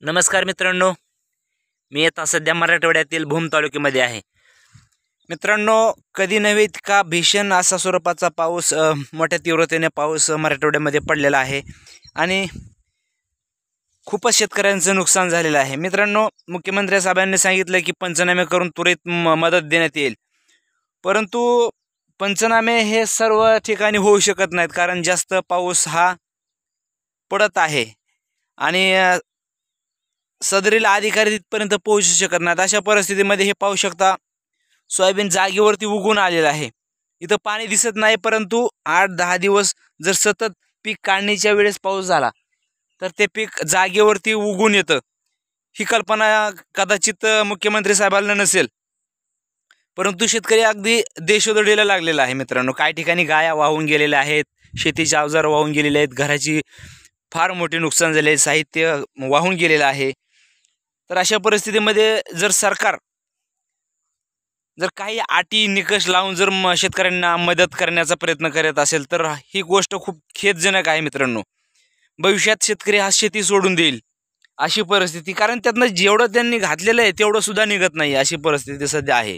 नमस्कार मित्रांनो, मी आता सध्या मराठवाड्यातील भूम तालुक्यामध्ये आहे. मित्रांनो, कधी नव्हे इतका भीषण असा स्वरूपाचा पाऊस मोठ्या तीव्रतेने पाऊस मराठवाड्यामध्ये पडलेला आहे आणि खूपच शेतकऱ्यांचं नुकसान झालेलं आहे. मित्रांनो, मुख्यमंत्री साहेबांनी सांगितलं की पंचनामे करून त्वरित मदत देण्यात येईल, परंतु पंचनामे हे सर्व ठिकाणी होऊ शकत नाहीत, कारण जास्त पाऊस हा पडत आहे आणि सदरील अधिकारी तिथपर्यंत पोहोचू शकत नाहीत. अशा परिस्थितीमध्ये हे पाहू शकता, सोयाबीन जागेवरती उगून आलेलं आहे. इथं पाणी दिसत नाही, परंतु 8-10 दिवस जर सतत पीक काढणीच्या वेळेस पाऊस झाला तर ते पीक जागेवरती उगून येतं. ही कल्पना कदाचित मुख्यमंत्री साहेबांना नसेल, परंतु शेतकरी अगदी देशोधडीला लागलेला आहे. मित्रांनो, काही ठिकाणी गाया वाहून गेलेल्या आहेत, शेतीचे अवजार वाहून गेलेले आहेत, घराची फार मोठे नुकसान झाले, साहित्य वाहून गेलेलं आहे. तर अशा परिस्थितीमध्ये जर सरकार काही अटी निकष लावून जर शेतकऱ्यांना मदत करण्याचा प्रयत्न करत असेल तर ही गोष्ट खूप खेदजनक आहे. मित्रांनो, भविष्यात शेतकरी हा शेती सोडून देईल अशी परिस्थिती, कारण त्यातनं जेवढं त्यांनी घातलेलं आहे तेवढं सुद्धा निघत नाही, अशी परिस्थिती सध्या आहे.